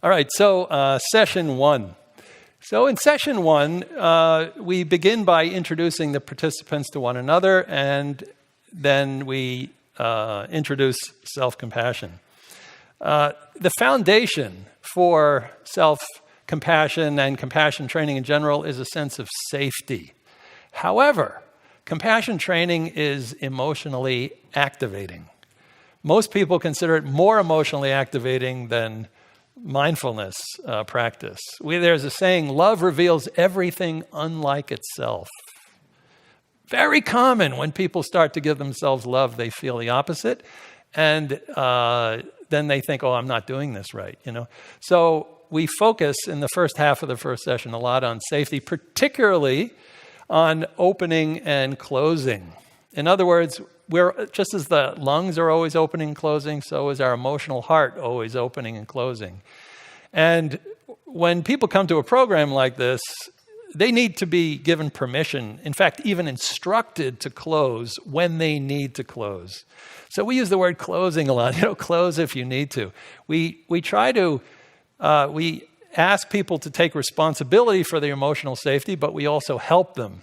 All right, so session one. So in session one, we begin by introducing the participants to one another, and then we introduce self-compassion. The foundation for self-compassion and compassion training in general is a sense of safety. However, compassion training is emotionally activating. Most people consider it more emotionally activating than mindfulness practice. There's a saying, love reveals everything unlike itself. Very common when people start to give themselves love, they feel the opposite. And then they think, oh, I'm not doing this right, So we focus in the first half of the first session a lot on safety, particularly on opening and closing. In other words, just as the lungs are always opening and closing, so is our emotional heart always opening and closing. And when people come to a program like this, they need to be given permission, in fact, even instructed to close when they need to close. So we use the word closing a lot. Close if you need to. We ask people to take responsibility for their emotional safety, but we also help them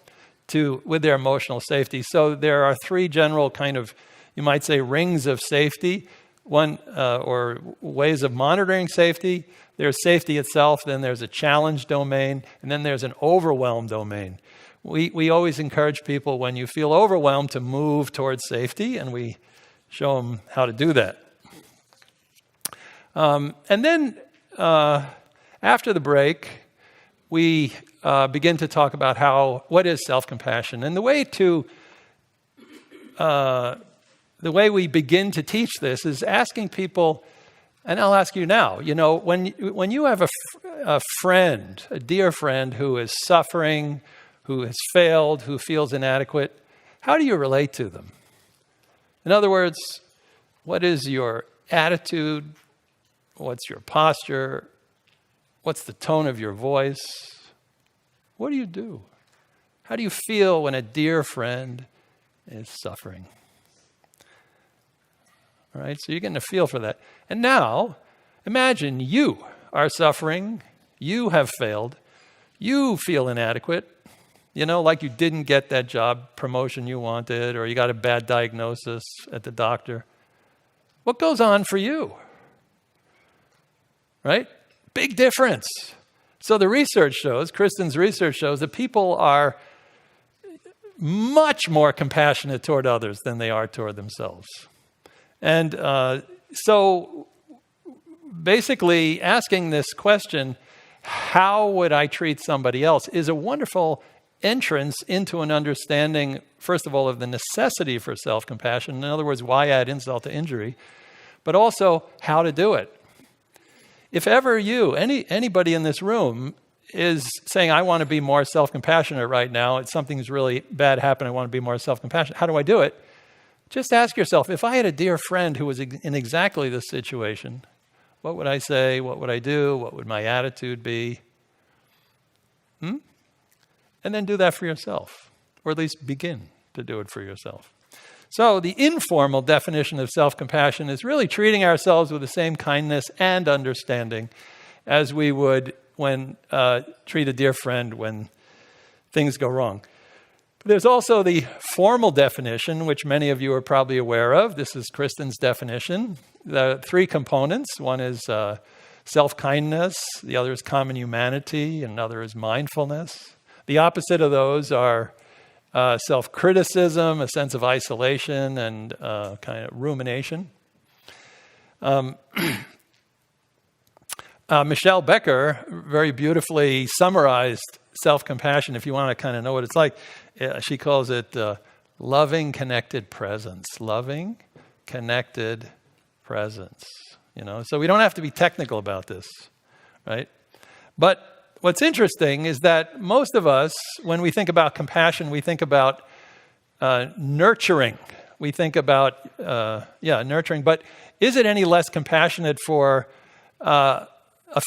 with their emotional safety. So there are three general kind of, you might say, rings of safety, or ways of monitoring safety. There's safety itself, then there's a challenge domain, and then there's an overwhelm domain. We always encourage people, when you feel overwhelmed, to move towards safety, and we show them how to do that. And then after the break, we begin to talk about what is self-compassion. And the way we begin to teach this is asking people, and I'll ask you now, when you have a friend, a dear friend who is suffering, who has failed, who feels inadequate, how do you relate to them? In other words, what is your attitude? What's your posture? What's the tone of your voice? What do you do? How do you feel when a dear friend is suffering? All right, so you're getting a feel for that. And now, imagine you are suffering, you have failed, you feel inadequate, like you didn't get that job promotion you wanted, or you got a bad diagnosis at the doctor. What goes on for you? Right? Big difference. So the research shows, Kristen's research shows, that people are much more compassionate toward others than they are toward themselves. And so basically asking this question, how would I treat somebody else, is a wonderful entrance into an understanding, first of all, of the necessity for self-compassion. In other words, why add insult to injury, but also how to do it. If ever anybody in this room is saying, I want to be more self-compassionate right now, something's really bad happened, I want to be more self-compassionate, how do I do it? Just ask yourself, if I had a dear friend who was in exactly this situation, what would I say? What would I do? What would my attitude be? And then do that for yourself, or at least begin to do it for yourself. So the informal definition of self-compassion is really treating ourselves with the same kindness and understanding as we would treat a dear friend when things go wrong. There's also the formal definition, which many of you are probably aware of. This is Kristen's definition. The three components. One is self-kindness. The other is common humanity. And another is mindfulness. The opposite of those are self-criticism, a sense of isolation, and kind of rumination. Michelle Becker very beautifully summarized self-compassion, if you want to kind of know what it's like. She calls it loving, connected presence. Loving, connected presence. So we don't have to be technical about this, right? But what's interesting is that most of us, when we think about compassion, we think about nurturing. We think about, nurturing. But is it any less compassionate for a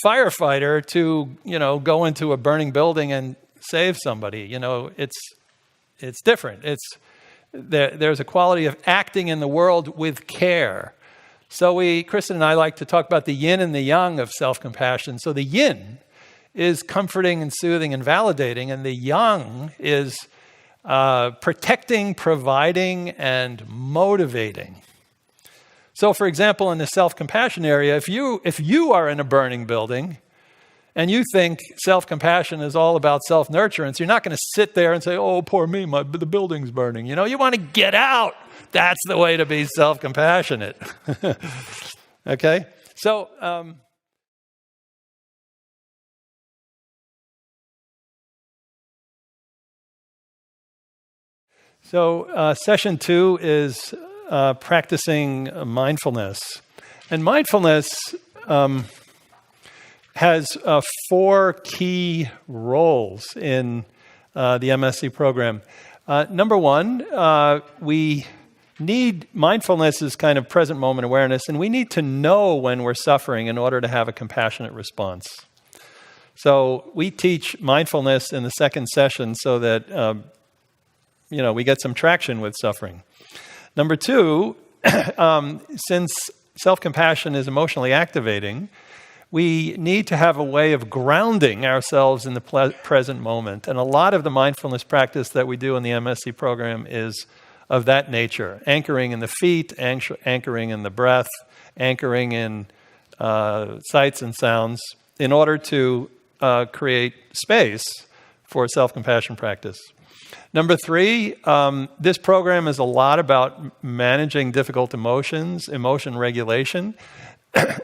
firefighter to, go into a burning building and save somebody? It's different. There's a quality of acting in the world with care. So Kristen and I like to talk about the yin and the yang of self-compassion. So the yin is comforting and soothing and validating, and the yang is protecting, providing, and motivating. So, for example, in the self-compassion area, if you are in a burning building and you think self-compassion is all about self-nurturance, you're not going to sit there and say, "Oh, poor me, the building's burning." You want to get out. That's the way to be self-compassionate. Okay? So, session 2 is practicing mindfulness. And mindfulness has 4 key roles in the MSc program. Number 1, mindfulness is kind of present moment awareness, and we need to know when we're suffering in order to have a compassionate response. So we teach mindfulness in the second session so that we get some traction with suffering. Number 2, since self-compassion is emotionally activating, we need to have a way of grounding ourselves in the present moment. And a lot of the mindfulness practice that we do in the MSc program is of that nature. Anchoring in the feet, anchoring in the breath, anchoring in sights and sounds in order to create space for self-compassion practice. Number 3, this program is a lot about managing difficult emotions, emotion regulation.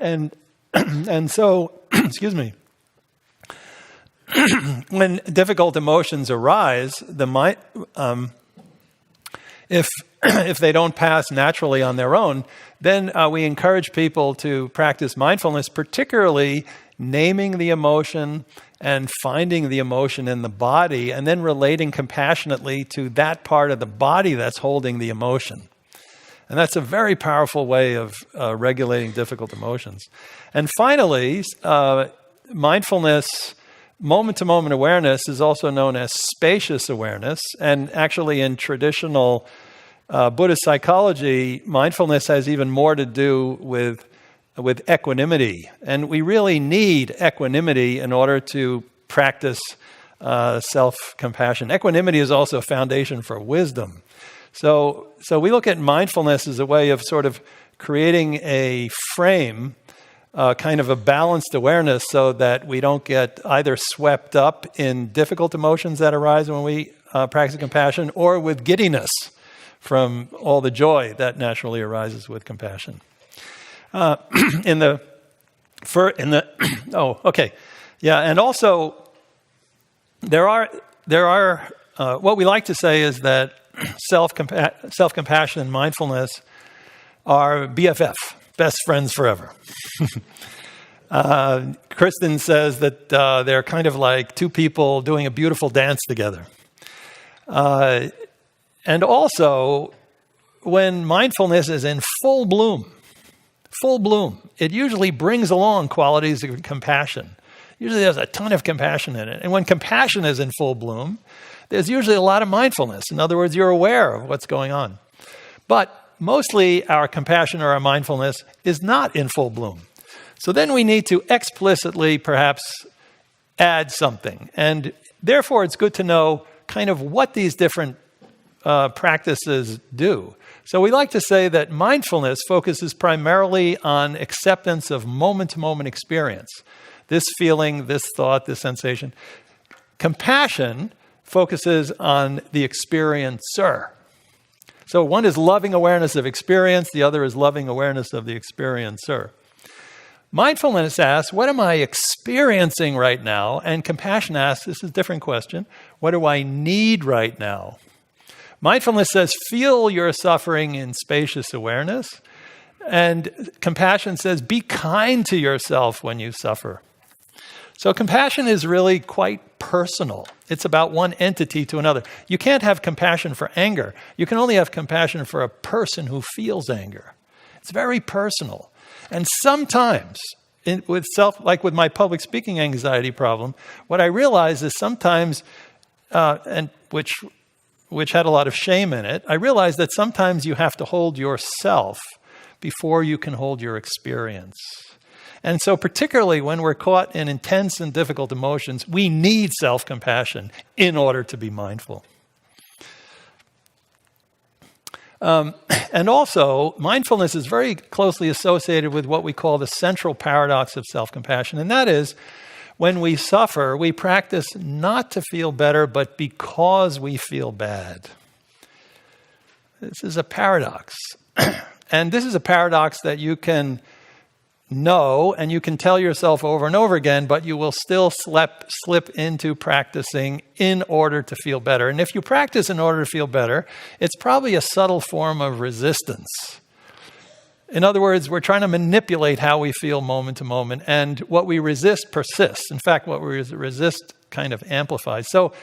And so, excuse me, when difficult emotions arise, if they don't pass naturally on their own, then we encourage people to practice mindfulness, particularly naming the emotion and finding the emotion in the body, and then relating compassionately to that part of the body that's holding the emotion. And that's a very powerful way of regulating difficult emotions. And finally, mindfulness, moment-to-moment awareness, is also known as spacious awareness. And actually, in traditional Buddhist psychology, mindfulness has even more to do with equanimity. And we really need equanimity in order to practice self-compassion. Equanimity is also a foundation for wisdom. So we look at mindfulness as a way of sort of creating a frame, kind of a balanced awareness, so that we don't get either swept up in difficult emotions that arise when we practice compassion, or with giddiness from all the joy that naturally arises with compassion. And also there are what we like to say is that self-compassion and mindfulness are BFF, best friends forever. Kristen says that they're kind of like two people doing a beautiful dance together. And also, when mindfulness is in full bloom, it usually brings along qualities of compassion. Usually there's a ton of compassion in it. And when compassion is in full bloom, there's usually a lot of mindfulness. In other words, you're aware of what's going on. But mostly our compassion or our mindfulness is not in full bloom. So then we need to explicitly perhaps add something. And therefore, it's good to know kind of what these different practices do. So we like to say that mindfulness focuses primarily on acceptance of moment-to-moment experience. This feeling, this thought, this sensation. Compassion focuses on the experiencer. So one is loving awareness of experience, the other is loving awareness of the experiencer. Mindfulness asks, what am I experiencing right now? And compassion asks, this is a different question, what do I need right now? Mindfulness says, feel your suffering in spacious awareness. And compassion says, be kind to yourself when you suffer. So compassion is really quite personal. It's about one entity to another. You can't have compassion for anger. You can only have compassion for a person who feels anger. It's very personal. And sometimes, like with my public speaking anxiety problem, what I realize is sometimes, and which had a lot of shame in it, I realized that sometimes you have to hold yourself before you can hold your experience. And so particularly when we're caught in intense and difficult emotions, we need self-compassion in order to be mindful. And also, mindfulness is very closely associated with what we call the central paradox of self-compassion. And that is, when we suffer, we practice not to feel better, but because we feel bad. This is a paradox. And this is a paradox that you can know and you can tell yourself over and over again, but you will still slip into practicing in order to feel better. And if you practice in order to feel better, it's probably a subtle form of resistance. In other words, we're trying to manipulate how we feel moment to moment, and what we resist persists. In fact, what we resist kind of amplifies. So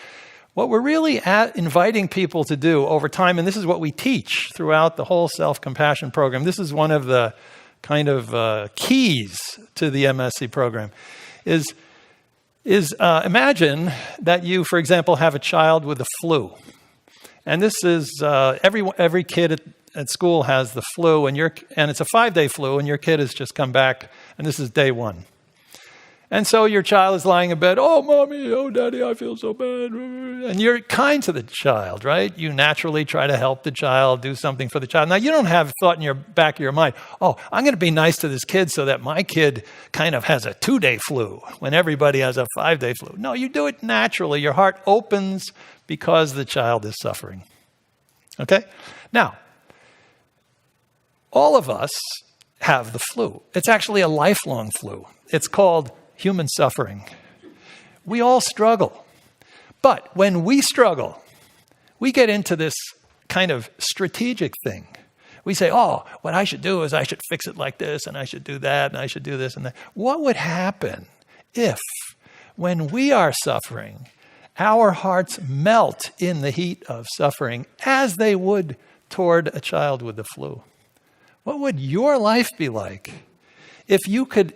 what we're really inviting people to do over time, and this is what we teach throughout the whole self-compassion program. This is one of the kind of keys to the MSc program, is imagine that you, for example, have a child with the flu. And this is, every kid at school has the flu, and it's a 5-day flu, and your kid has just come back, and this is day 1. And so your child is lying in bed, oh, mommy, oh, daddy, I feel so bad. And you're kind to the child, right? You naturally try to help the child, do something for the child. Now, you don't have a thought in your back of your mind, oh, I'm going to be nice to this kid so that my kid kind of has a 2-day flu when everybody has a 5-day flu. No, you do it naturally. Your heart opens because the child is suffering. Okay? Now, all of us have the flu. It's actually a lifelong flu. It's called human suffering. We all struggle. But when we struggle, we get into this kind of strategic thing. We say, oh, what I should do is I should fix it like this, and I should do that, and I should do this and that. What would happen if, when we are suffering, our hearts melt in the heat of suffering as they would toward a child with the flu? What would your life be like if you could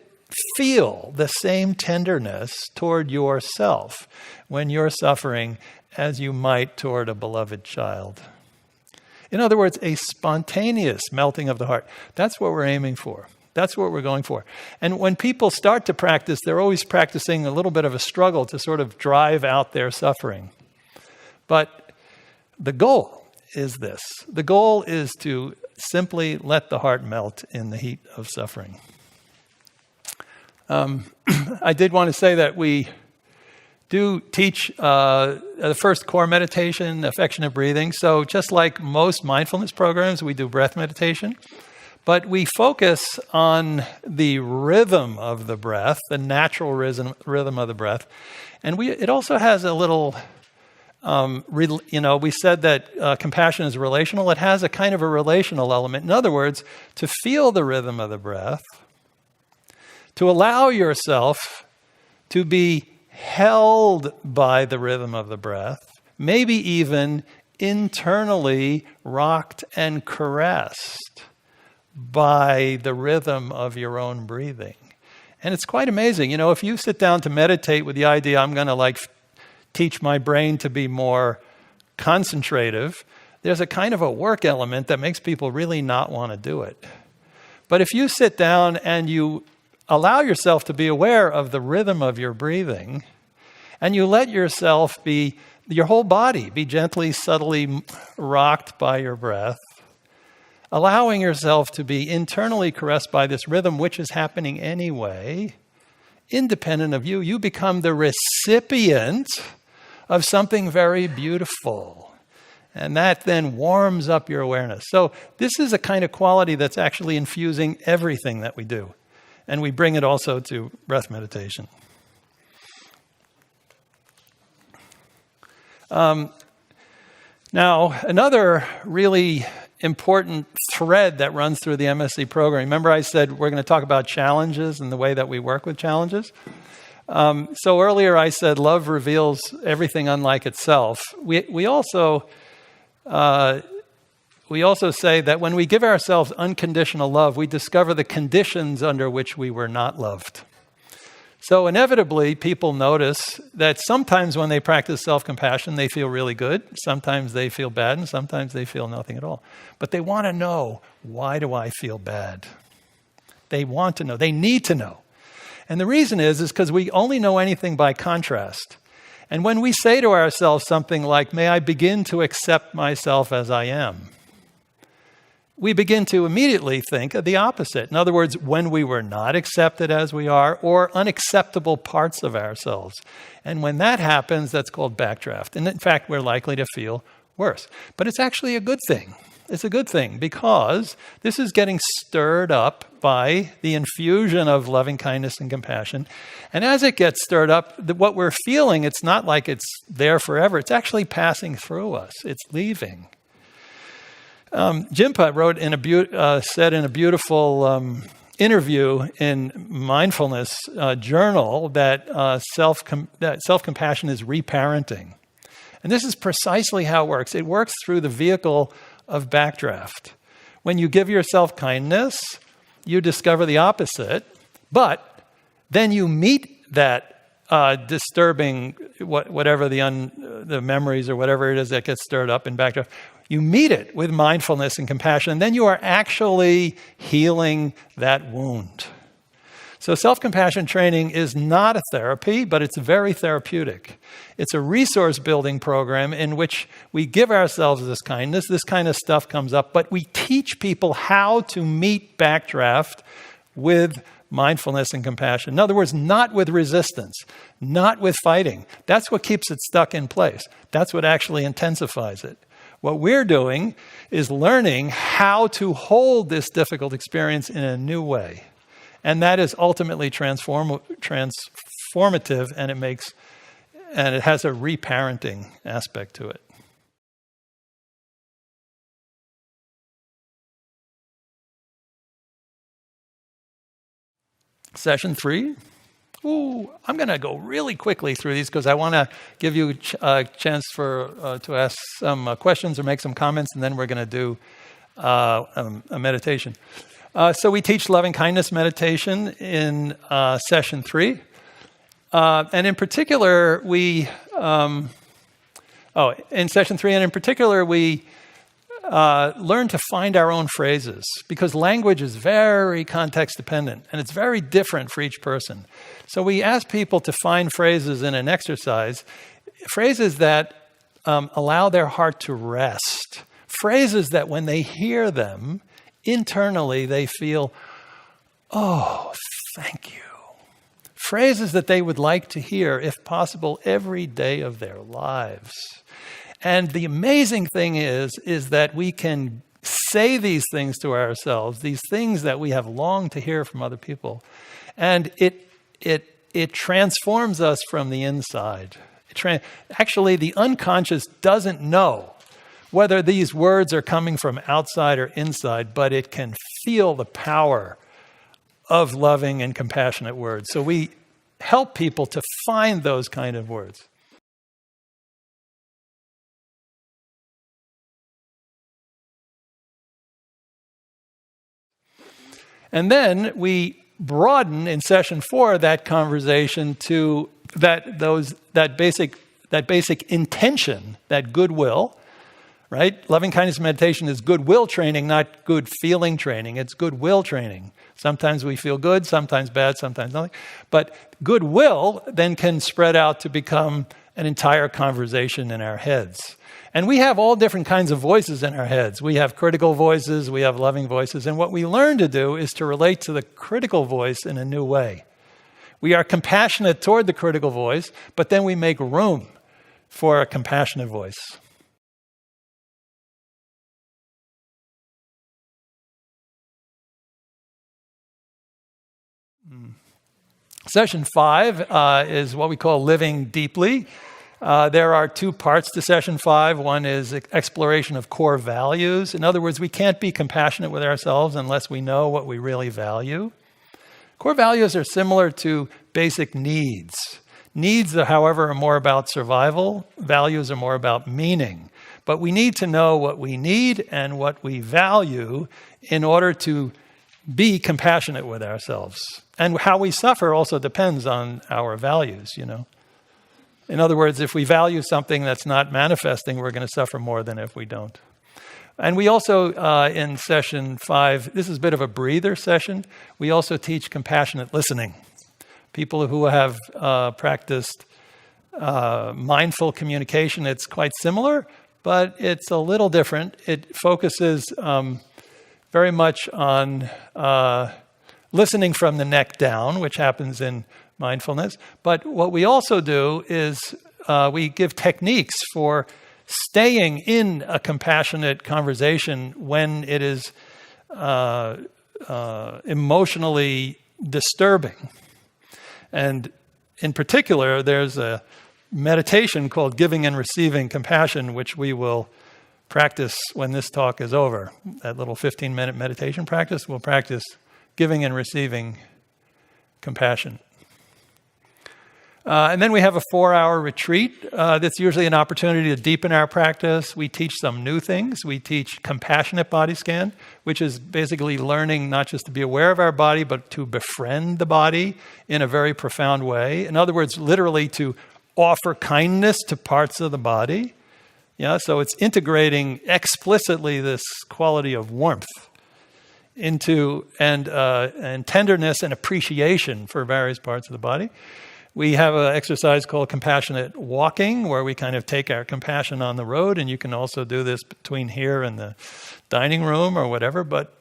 feel the same tenderness toward yourself when you're suffering as you might toward a beloved child? In other words, a spontaneous melting of the heart. That's what we're aiming for. That's what we're going for. And when people start to practice, they're always practicing a little bit of a struggle to sort of drive out their suffering. But the goal is this. The goal is to simply let the heart melt in the heat of suffering. I did want to say that we do teach the first core meditation, affectionate breathing. So just like most mindfulness programs, we do breath meditation. But we focus on the rhythm of the breath, the natural rhythm of the breath. And it also has a little, we said that compassion is relational. It has a kind of a relational element. In other words, to feel the rhythm of the breath, to allow yourself to be held by the rhythm of the breath, maybe even internally rocked and caressed by the rhythm of your own breathing. And it's quite amazing. If you sit down to meditate with the idea, I'm going to teach my brain to be more concentrative, there's a kind of a work element that makes people really not want to do it. But if you sit down and you allow yourself to be aware of the rhythm of your breathing, and you let yourself your whole body be gently, subtly rocked by your breath, allowing yourself to be internally caressed by this rhythm, which is happening anyway, independent of you, you become the recipient of something very beautiful. And that then warms up your awareness. So this is a kind of quality that's actually infusing everything that we do. And we bring it also to breath meditation. Now, another really important thread that runs through the MSc program. Remember I said we're going to talk about challenges and the way that we work with challenges? So earlier I said love reveals everything unlike itself. We also say that when we give ourselves unconditional love, we discover the conditions under which we were not loved. So inevitably, people notice that sometimes when they practice self-compassion, they feel really good. Sometimes they feel bad, and sometimes they feel nothing at all. But they want to know, why do I feel bad? They want to know. They need to know. And the reason is because we only know anything by contrast. And when we say to ourselves something like, may I begin to accept myself as I am, we begin to immediately think of the opposite. In other words, when we were not accepted as we are, or unacceptable parts of ourselves. And when that happens, that's called backdraft. And in fact, we're likely to feel worse. But it's actually a good thing. It's a good thing because this is getting stirred up by the infusion of loving kindness and compassion. And as it gets stirred up, what we're feeling, it's not like it's there forever. It's actually passing through us. It's leaving. Jinpa said in a beautiful interview in Mindfulness Journal that self-compassion is reparenting. And this is precisely how it works. It works through the vehicle of backdraft. When you give yourself kindness, you discover the opposite, but then you meet that disturbing, whatever the memories or whatever it is that gets stirred up in backdraft. You meet it with mindfulness and compassion, and then you are actually healing that wound. So self-compassion training is not a therapy, but it's very therapeutic. It's a resource-building program in which we give ourselves this kindness. This kind of stuff comes up, but we teach people how to meet backdraft with mindfulness and compassion. In other words, not with resistance, not with fighting. That's what keeps it stuck in place. That's what actually intensifies it. What we're doing is learning how to hold this difficult experience in a new way. And that is ultimately transformative, and it has a reparenting aspect to it. Session 3. I'm going to go really quickly through these because I want to give you a chance to ask some questions or make some comments, and then we're going to do a meditation. So we teach loving kindness meditation in session 3. And in particular, in session 3, and in particular, we learn to find our own phrases because language is very context dependent and it's very different for each person. So we ask people to find phrases in an exercise, phrases that allow their heart to rest, phrases that when they hear them, internally they feel, oh, thank you. Phrases that they would like to hear, if possible, every day of their lives. And the amazing thing is that we can say these things to ourselves, these things that we have longed to hear from other people, and it transforms us from the inside. Actually, the unconscious doesn't know whether these words are coming from outside or inside, but it can feel the power of loving and compassionate words. So we help people to find those kind of words. And then we broaden in session 4 that conversation to that basic intention, that goodwill, right? Loving kindness meditation is goodwill training, not good feeling training. It's goodwill training. Sometimes we feel good, sometimes bad, sometimes nothing. But goodwill then can spread out to become an entire conversation in our heads. And we have all different kinds of voices in our heads. We have critical voices, we have loving voices. And what we learn to do is to relate to the critical voice in a new way. We are compassionate toward the critical voice, but then we make room for a compassionate voice. Session 5 is what we call living deeply. There are 2 parts to session 5. One is exploration of core values. In other words, we can't be compassionate with ourselves unless we know what we really value. Core values are similar to basic needs. Needs, however, are more about survival. Values are more about meaning. But we need to know what we need and what we value in order to be compassionate with ourselves. And how we suffer also depends on our values, In other words, if we value something that's not manifesting, we're going to suffer more than if we don't. And we also, in session 5, this is a bit of a breather session, we also teach compassionate listening. People who have practiced mindful communication, it's quite similar, but it's a little different. It focuses very much on listening from the neck down, which happens in mindfulness. But what we also do is we give techniques for staying in a compassionate conversation when it is emotionally disturbing. And in particular, there's a meditation called Giving and Receiving Compassion, which we will practice when this talk is over. That little 15-minute meditation practice, we'll practice giving and receiving compassion. And then we have a 4-hour retreat. That's usually an opportunity to deepen our practice. We teach some new things. We teach compassionate body scan, which is basically learning not just to be aware of our body, but to befriend the body in a very profound way. In other words, literally to offer kindness to parts of the body. So it's integrating explicitly this quality of warmth into and tenderness and appreciation for various parts of the body. We have an exercise called compassionate walking, where we kind of take our compassion on the road, and you can also do this between here and the dining room or whatever, but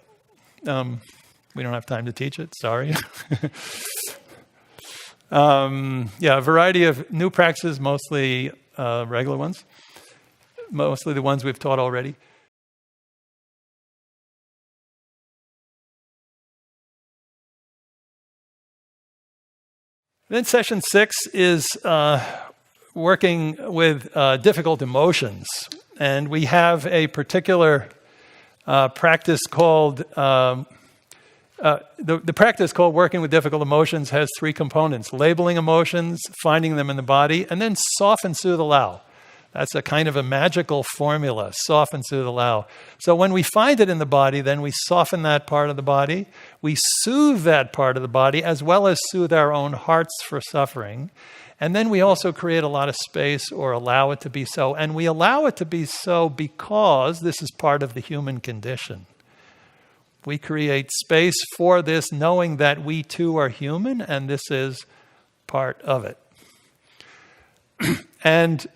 we don't have time to teach it, sorry. A variety of new practices, mostly regular ones, mostly the ones we've taught already. Then session 6 is working with difficult emotions. And we have a particular practice called, the practice called working with difficult emotions has 3 components: labeling emotions, finding them in the body, and then soften, soothe, allow. That's a kind of a magical formula: soften, soothe, allow. So when we find it in the body, then we soften that part of the body. We soothe that part of the body, as well as soothe our own hearts for suffering. And then we also create a lot of space, or allow it to be so. And we allow it to be so because this is part of the human condition. We create space for this, knowing that we too are human, and this is part of it. And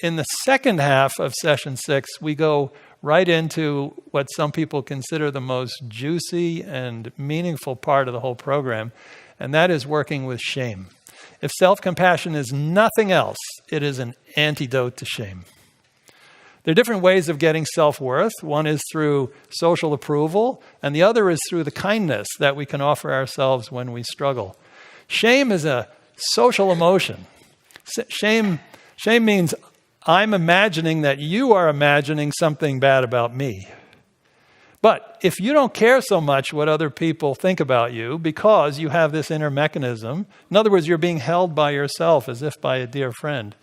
in the second half of session 6, we go right into what some people consider the most juicy and meaningful part of the whole program, and that is working with shame. If self-compassion is nothing else, it is an antidote to shame. There are different ways of getting self-worth. One is through social approval, and the other is through the kindness that we can offer ourselves when we struggle. Shame is a social emotion. Shame means I'm imagining that you are imagining something bad about me. But if you don't care so much what other people think about you because you have this inner mechanism, in other words, you're being held by yourself as if by a dear friend.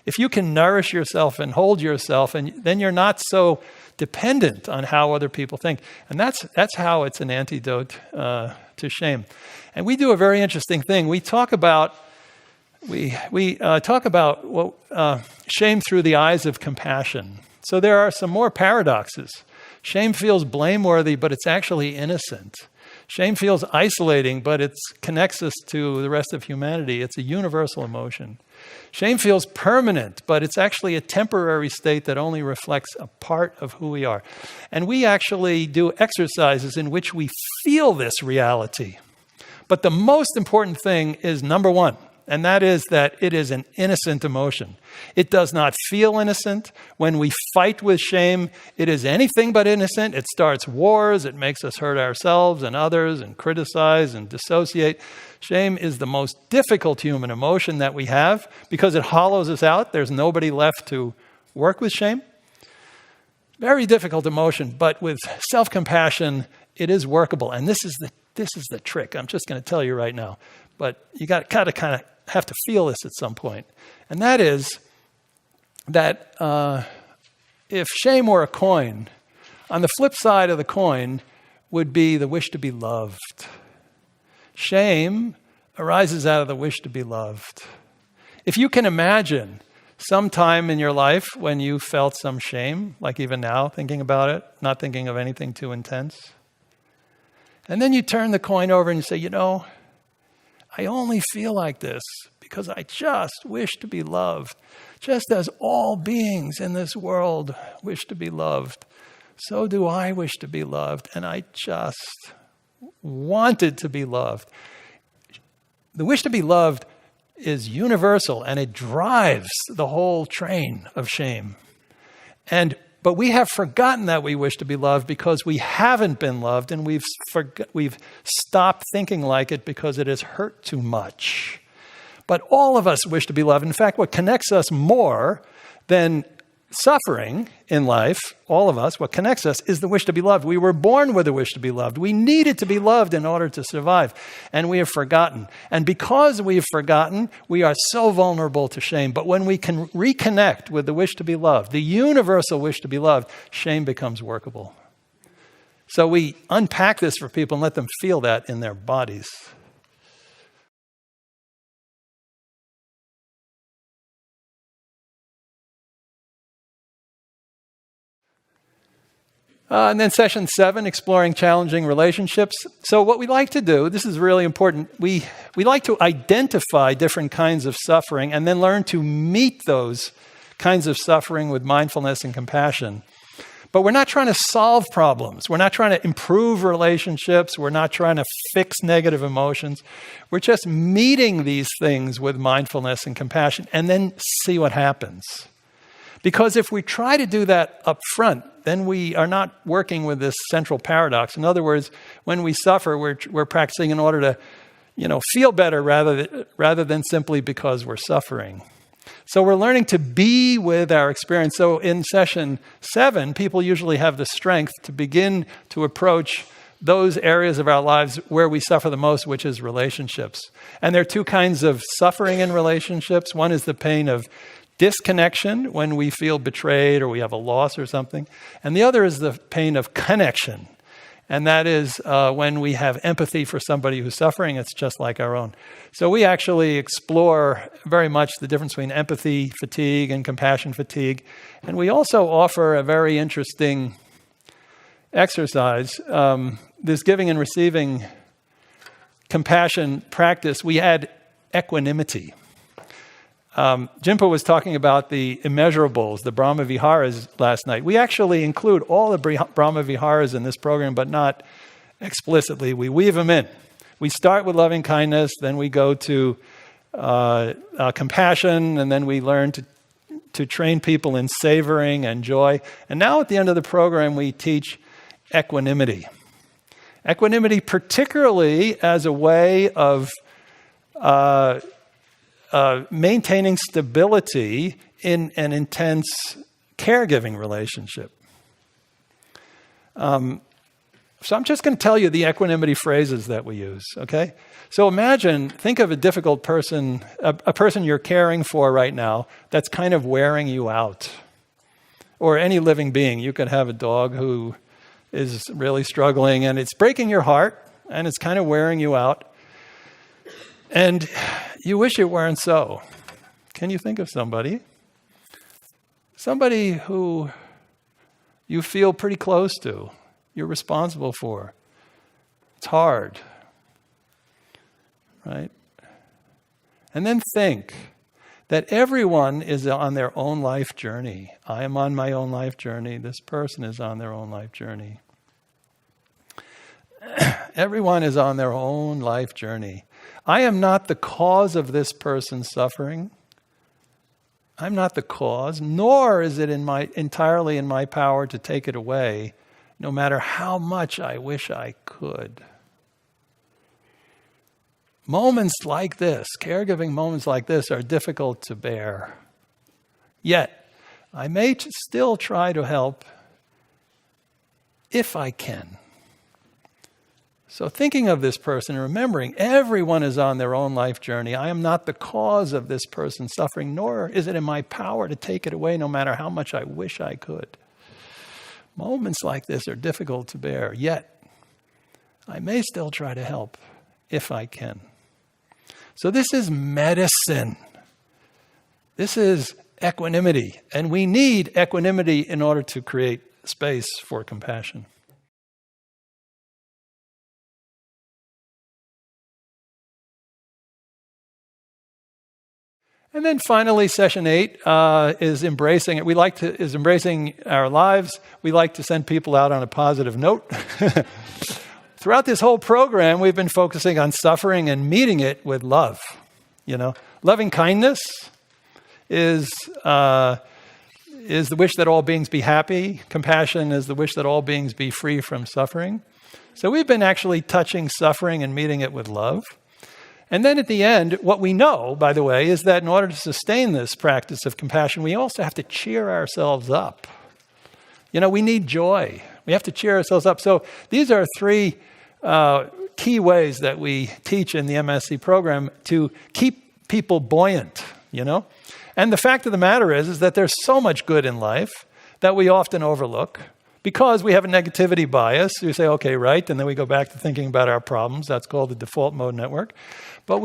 If you can nourish yourself and hold yourself, and then you're not so dependent on how other people think. And that's how it's an antidote to shame. And we do a very interesting thing. We talk about shame through the eyes of compassion. So there are some more paradoxes. Shame feels blameworthy, but it's actually innocent. Shame feels isolating, but it connects us to the rest of humanity. It's a universal emotion. Shame feels permanent, but it's actually a temporary state that only reflects a part of who we are. And we actually do exercises in which we feel this reality. But the most important thing is number 1. And that is that it is an innocent emotion. It does not feel innocent. When we fight with shame, it is anything but innocent. It starts wars. It makes us hurt ourselves and others and criticize and dissociate. Shame is the most difficult human emotion that we have because it hollows us out. There's nobody left to work with shame. Very difficult emotion, but with self-compassion, it is workable. And this is the trick. I'm just going to tell you right now. But you got to kind of have to feel this at some point. And that is that if shame were a coin, on the flip side of the coin, would be the wish to be loved. Shame arises out of the wish to be loved. If you can imagine some time in your life when you felt some shame, like even now, thinking about it, not thinking of anything too intense, and then you turn the coin over and you say, I only feel like this because I just wish to be loved. Just as all beings in this world wish to be loved, so do I wish to be loved, and I just wanted to be loved. The wish to be loved is universal, and it drives the whole train of shame. But we have forgotten that we wish to be loved because we haven't been loved, and we've stopped thinking like it because it has hurt too much. But all of us wish to be loved. In fact, what connects us more than suffering in life, all of us, what connects us is the wish to be loved. We were born with a wish to be loved. We needed to be loved in order to survive, and we have forgotten. And because we have forgotten, we are so vulnerable to shame. But when we can reconnect with the wish to be loved, the universal wish to be loved, shame becomes workable. So we unpack this for people and let them feel that in their bodies. And then session 7, exploring challenging relationships. So what we like to do, this is really important, we like to identify different kinds of suffering and then learn to meet those kinds of suffering with mindfulness and compassion. But we're not trying to solve problems. We're not trying to improve relationships. We're not trying to fix negative emotions. We're just meeting these things with mindfulness and compassion and then see what happens. Because if we try to do that up front, then we are not working with this central paradox. In other words, when we suffer, we're practicing in order to, feel better rather than simply because we're suffering. So we're learning to be with our experience. So in session 7, people usually have the strength to begin to approach those areas of our lives where we suffer the most, which is relationships. And there are two kinds of suffering in relationships. One is the pain of disconnection, when we feel betrayed or we have a loss or something. And the other is the pain of connection. And that is when we have empathy for somebody who's suffering. It's just like our own. So we actually explore very much the difference between empathy fatigue and compassion fatigue. And we also offer a very interesting exercise. This giving and receiving compassion practice, we add equanimity. Jinpa was talking about the immeasurables, the Brahma Viharas last night. We actually include all the Brahma Viharas in this program, but not explicitly. We weave them in. We start with loving kindness, then we go to compassion, and then we learn to train people in savoring and joy. And now at the end of the program, we teach equanimity. Equanimity particularly as a way of maintaining stability in an intense caregiving relationship. So I'm just going to tell you the equanimity phrases that we use, okay? So think of a difficult person, a person you're caring for right now that's kind of wearing you out. Or any living being. You could have a dog who is really struggling and it's breaking your heart and it's kind of wearing you out. And you wish it weren't so. Can you think of somebody? Somebody who you feel pretty close to, you're responsible for. It's hard, right? And then think that everyone is on their own life journey. I am on my own life journey. This person is on their own life journey. Everyone is on their own life journey. I am not the cause of this person's suffering. I'm not the cause, nor is it entirely in my power to take it away, no matter how much I wish I could. Moments like this, caregiving moments like this, are difficult to bear. Yet, I may still try to help if I can. So thinking of this person and remembering everyone is on their own life journey. I am not the cause of this person's suffering, nor is it in my power to take it away no matter how much I wish I could. Moments like this are difficult to bear, yet I may still try to help if I can. So this is medicine. This is equanimity. And we need equanimity in order to create space for compassion. And then finally, session 8 is embracing it. Is embracing our lives. We like to send people out on a positive note. Throughout this whole program, we've been focusing on suffering and meeting it with love. Loving kindness is the wish that all beings be happy. Compassion is the wish that all beings be free from suffering. So we've been actually touching suffering and meeting it with love. And then at the end, what we know, by the way, is that in order to sustain this practice of compassion, we also have to cheer ourselves up. We need joy. We have to cheer ourselves up. So these are 3 key ways that we teach in the MSc program to keep people buoyant, And the fact of the matter is that there's so much good in life that we often overlook. Because we have a negativity bias, we say, okay, right, and then we go back to thinking about our problems. That's called the default mode network. But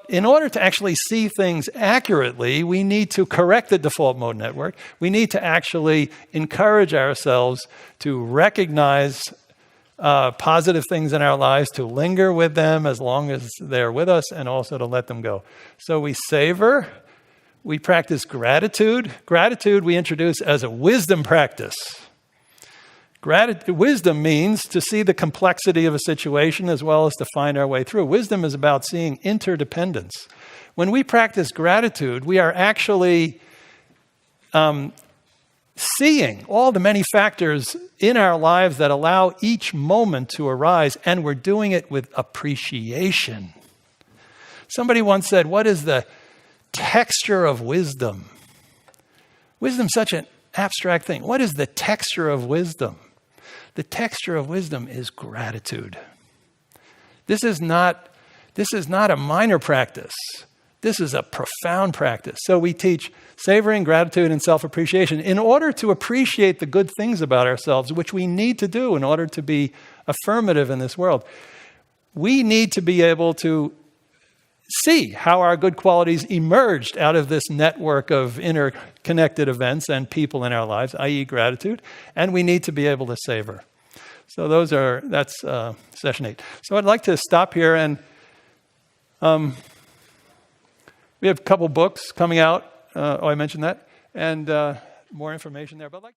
in order to actually see things accurately, we need to correct the default mode network. We need to actually encourage ourselves to recognize positive things in our lives, to linger with them as long as they're with us, and also to let them go. So we savor. We practice gratitude. Gratitude we introduce as a wisdom practice. Wisdom means to see the complexity of a situation as well as to find our way through. Wisdom is about seeing interdependence. When we practice gratitude, we are actually seeing all the many factors in our lives that allow each moment to arise, and we're doing it with appreciation. Somebody once said, what is the texture of wisdom? Wisdom's such an abstract thing. What is the texture of wisdom? The texture of wisdom is gratitude. This is not a minor practice. This is a profound practice. So we teach savoring, gratitude, and self-appreciation in order to appreciate the good things about ourselves, which we need to do in order to be affirmative in this world. We need to be able to see how our good qualities emerged out of this network of interconnected events and people in our lives, i.e. gratitude, and we need to be able to savor. So that's session 8. So I'd like to stop here, and we have a couple books coming out. I mentioned that, and more information there. But